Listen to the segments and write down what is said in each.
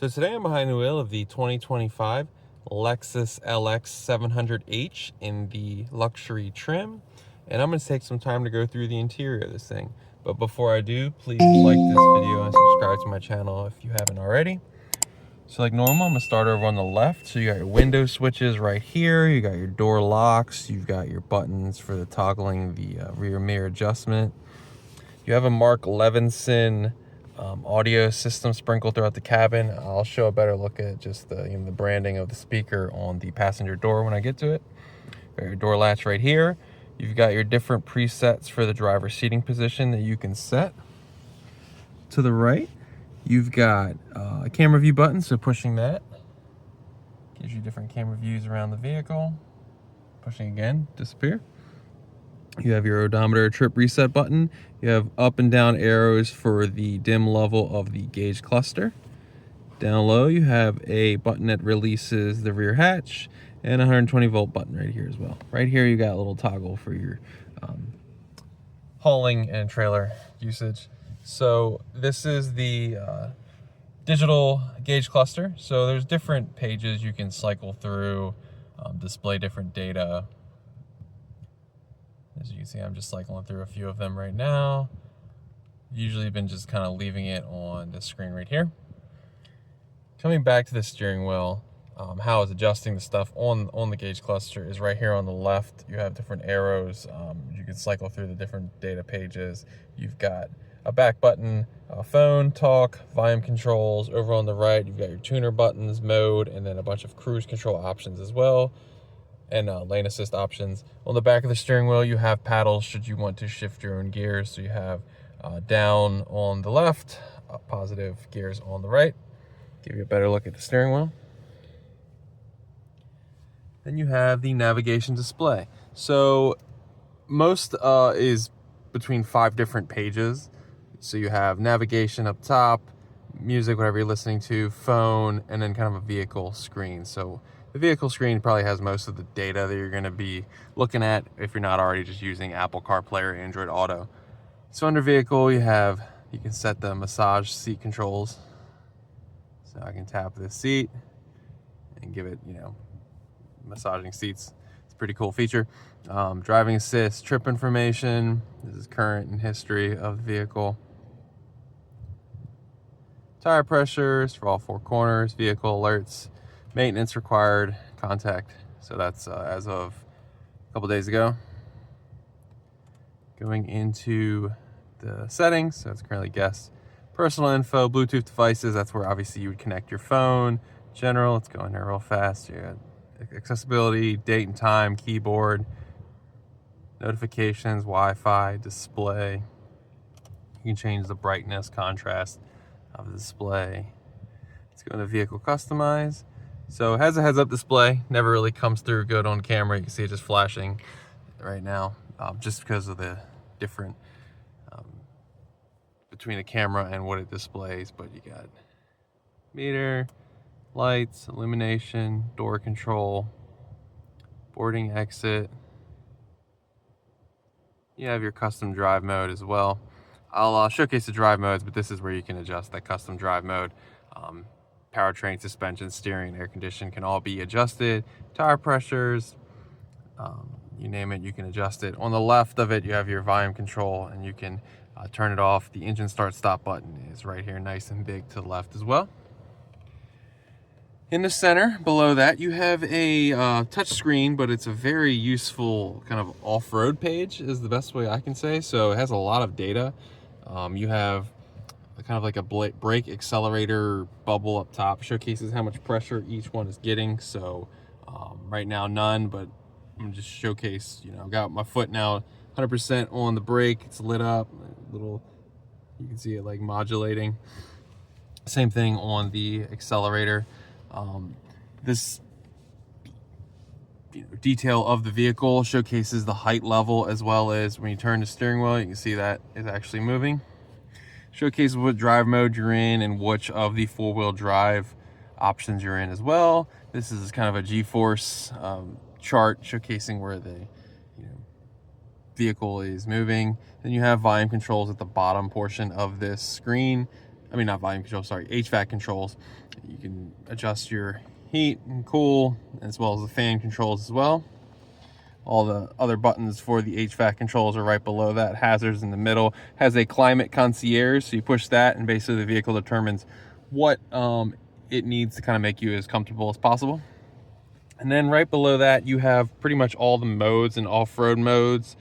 So today I'm behind the wheel of the 2025 Lexus LX 700H in the luxury trim, and I'm going to take some time to go through the interior of this thing. But before I do, please like this video and subscribe to my channel if you haven't already. So like normal, I'm going to start over on the left. So you got your window switches right here, you got your door locks, you've got your buttons for the toggling the rear mirror adjustment. You have a Mark Levinson audio system sprinkled throughout the cabin. I'll show a better look at just the branding of the speaker on the passenger door when I get to it. Got your door latch right here. You've got your different presets for the driver's seating position that you can set. To the right, you've got a camera view button, so pushing that gives you different camera views around the vehicle. Pushing again, disappear. You have your odometer trip reset button. You have up and down arrows for the dim level of the gauge cluster. Down low, you have a button that releases the rear hatch and a 120 volt button right here as well. Right here, you got a little toggle for your hauling and trailer usage. So this is the digital gauge cluster. So there's different pages you can cycle through, display different data. As you can see, I'm just cycling through a few of them right now. Usually been just kind of leaving it on the screen right here. Coming back to the steering wheel, how it's adjusting the stuff on the gauge cluster is right here on the left. You have different arrows. You can cycle through the different data pages. You've got a back button, phone, talk, volume controls. Over on the right, you've got your tuner buttons, mode, and then a bunch of cruise control options as well, and lane assist options. On the back of the steering wheel, you have paddles should you want to shift your own gears. So you have down on the left, positive gears on the right. Give you a better look at the steering wheel. Then you have the navigation display. So most is between 5 different pages. So you have navigation up top, music, whatever you're listening to, phone, and then kind of a vehicle screen. So the vehicle screen probably has most of the data that you're going to be looking at if you're not already just using Apple CarPlay or Android Auto. So under vehicle, you can set the massage seat controls. So I can tap this seat and give it, massaging seats. It's a pretty cool feature. Driving assist, trip information. This is current and history of the vehicle. Tire pressures for all 4 corners, vehicle alerts, maintenance required, contact. So that's as of a couple days ago. Going into the settings, so it's currently guest. Personal info, Bluetooth devices, that's where obviously you would connect your phone. General, let's go in there real fast. You got accessibility, date and time, keyboard, notifications, Wi-Fi, display. You can change the brightness, contrast of the display. Let's go into vehicle customize. So it has a heads-up display, never really comes through good on camera. You can see it just flashing right now, just because of the different between the camera and what it displays. But you got meter, lights, illumination, door control, boarding exit. You have your custom drive mode as well. I'll showcase the drive modes, but this is where you can adjust that custom drive mode. Powertrain, suspension, steering, air condition can all be adjusted. Tire pressures, you name it, you can adjust it. On the left of it, you have your volume control, and you can turn it off. The engine start stop button is right here, nice and big to the left as well. In the center, below that, you have a touch screen, but it's a very useful kind of off-road page is the best way I can say. So it has a lot of data. You have kind of like a brake accelerator bubble up top, showcases how much pressure each one is getting. So right now none, but I'm gonna just showcase, I've got my foot now 100% on the brake. It's lit up, you can see it like modulating. Same thing on the accelerator. This detail of the vehicle showcases the height level, as well as when you turn the steering wheel, you can see that is actually moving. Showcases what drive mode you're in and which of the 4-wheel drive options you're in as well. This is kind of a G-force chart showcasing where the vehicle is moving. Then you have volume controls at the bottom portion of this screen. I mean, not volume control, sorry, HVAC controls. You can adjust your heat and cool, as well as the fan controls as well. All the other buttons for the HVAC controls are right below that. Hazards in the middle. Has a climate concierge, so you push that and basically the vehicle determines what it needs to kind of make you as comfortable as possible. And then right below that, you have pretty much all the modes and off-road modes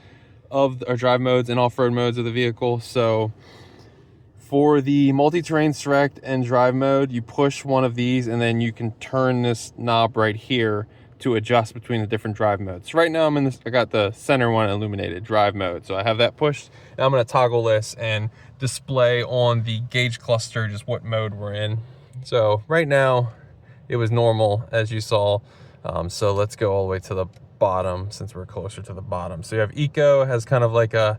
or drive modes and off-road modes of the vehicle. So for the multi-terrain select and drive mode, you push one of these and then you can turn this knob right here to adjust between the different drive modes. So right now I got the center one illuminated, drive mode. So I have that pushed, and I'm gonna toggle this and display on the gauge cluster just what mode we're in. So right now it was normal, as you saw. So let's go all the way to the bottom since we're closer to the bottom. So you have Eco, has kind of like a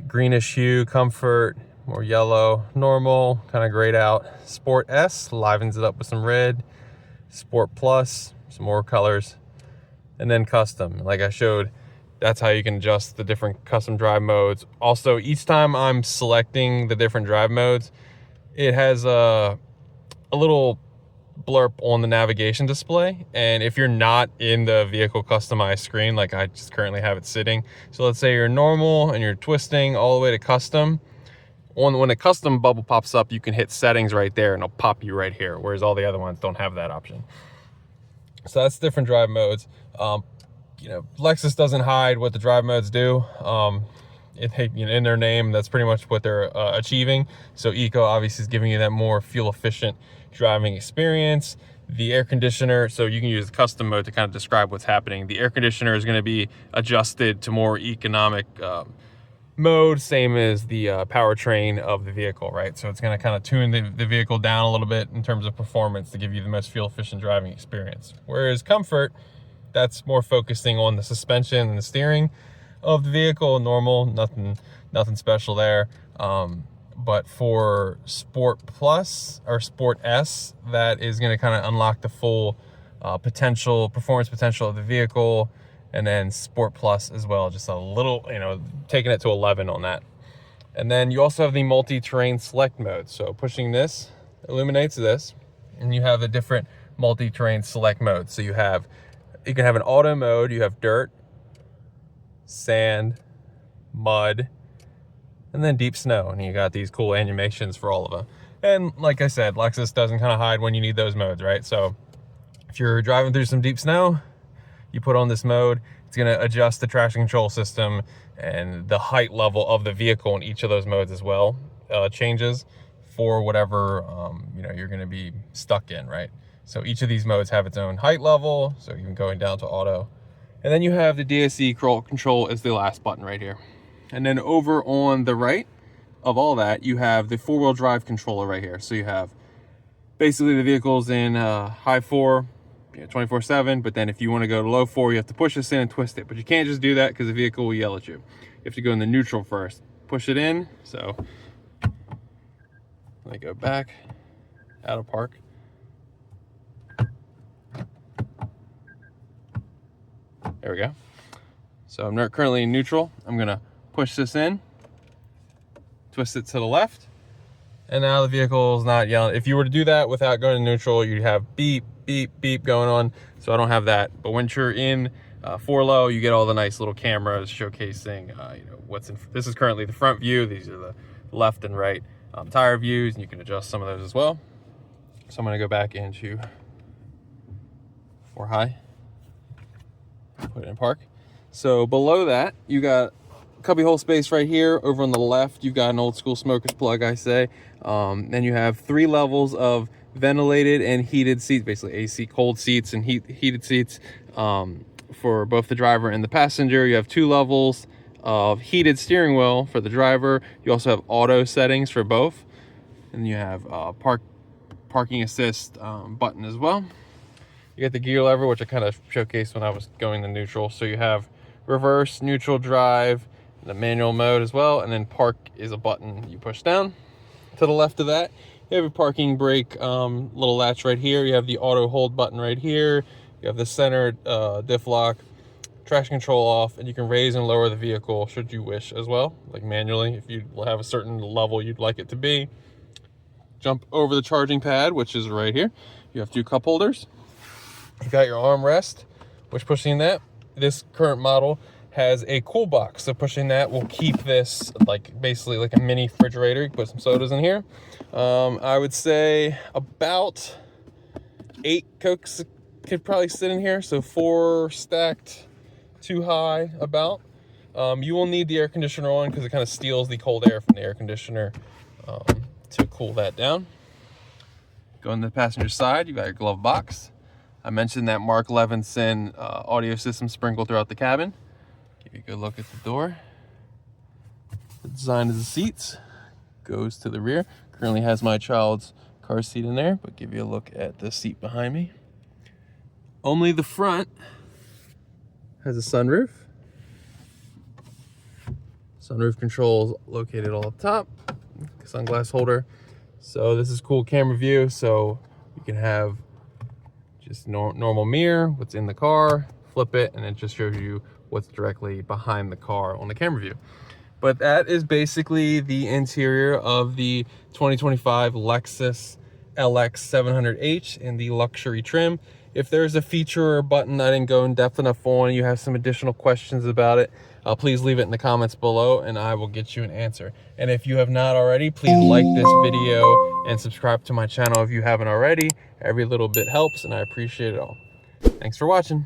greenish hue, comfort, more yellow, normal, kind of grayed out. Sport S livens it up with some red. Sport Plus, some more colors, and then custom. Like I showed, that's how you can adjust the different custom drive modes. Also, each time I'm selecting the different drive modes, it has a little blurb on the navigation display, and if you're not in the vehicle customized screen, like I just currently have it sitting, so let's say you're normal and you're twisting all the way to custom, when a custom bubble pops up, you can hit settings right there and it'll pop you right here, whereas all the other ones don't have that option. So that's different drive modes. You know, Lexus doesn't hide what the drive modes do. In their name, that's pretty much what they're achieving. So Eco obviously is giving you that more fuel efficient driving experience. The air conditioner, so you can use the custom mode to kind of describe what's happening. The air conditioner is going to be adjusted to more economic mode, same as the powertrain of the vehicle, right? So it's going to kind of tune the vehicle down a little bit in terms of performance to give you the most fuel efficient driving experience. Whereas comfort, that's more focusing on the suspension and the steering of the vehicle. Normal, nothing special there. But for Sport Plus or Sport S, that is going to kind of unlock the full performance potential of the vehicle. And then Sport Plus as well, just a little, taking it to 11 on that. And then you also have the multi-terrain select mode. So pushing this illuminates this, and you have the different multi-terrain select modes. So you can have an auto mode, you have dirt, sand, mud, and then deep snow. And you got these cool animations for all of them. And like I said, Lexus doesn't kind of hide when you need those modes, right? So if you're driving through some deep snow, you put on this mode, it's going to adjust the traction control system and the height level of the vehicle in each of those modes as well, changes for whatever you're going to be stuck in, right? So each of these modes have its own height level, so even going down to auto. And then you have the DSC control as the last button right here. And then over on the right of all that, you have the four-wheel drive controller right here. So you have basically the vehicle's in high 4, 24/7, but then if you want to go to low 4, you have to push this in and twist it. But you can't just do that because the vehicle will yell at you. You have to go in the neutral first. Push it in. So let me go back out of park. There we go. So I'm currently in neutral. I'm gonna push this in, twist it to the left, and now the vehicle is not yelling. If you were to do that without going to neutral, you'd have beep, beep, beep going on. So I don't have that. But once you're in 4 low, you get all the nice little cameras showcasing what's in. This is currently the front view. These are the left and right tire views, and you can adjust some of those as well. So I'm gonna go back into 4 high, put it in park. So below that, you got cubby hole space right here. Over on the left, you've got an old school smoker's plug, I say. Then you have 3 levels of ventilated and heated seats, basically AC cold seats and heated seats for both the driver and the passenger. You have 2 levels of heated steering wheel for the driver. You also have auto settings for both. And you have parking assist button as well. You get the gear lever, which I kind of showcased when I was going to neutral. So you have reverse, neutral, drive, the manual mode as well, and then park is a button you push down. To the left of that, you have a parking brake little latch right here. You have the auto hold button right here. You have the center diff lock, traction control off, and you can raise and lower the vehicle should you wish as well, like manually if you have a certain level you'd like it to be. jump over the charging pad, which is right here. You have 2 cup holders. You got your armrest, which pushing that, this current model has a cool box. So pushing that will keep this like basically like a mini refrigerator. You can put some sodas in here. I would say about 8 Cokes could probably sit in here. So 4 stacked, 2 high about. You will need the air conditioner on because it kind of steals the cold air from the air conditioner to cool that down. Going to the passenger side, you got your glove box. I mentioned that Mark Levinson audio system sprinkled throughout the cabin. Give you a good look at the door. The design of the seats goes to the rear. Currently has my child's car seat in there, but give you a look at the seat behind me. Only the front has a sunroof. Sunroof controls located all up top. Sunglass holder. So this is cool camera view. So you can have just normal mirror, what's in the car, flip it, and it just shows you what's directly behind the car on the camera view. But that is basically the interior of the 2025 Lexus LX 700H in the luxury trim. If there's a feature or button I didn't go in depth enough on, you have some additional questions about it, please leave it in the comments below and I will get you an answer. And if you have not already, please like this video and subscribe to my channel if you haven't already. Every little bit helps and I appreciate it all. Thanks for watching.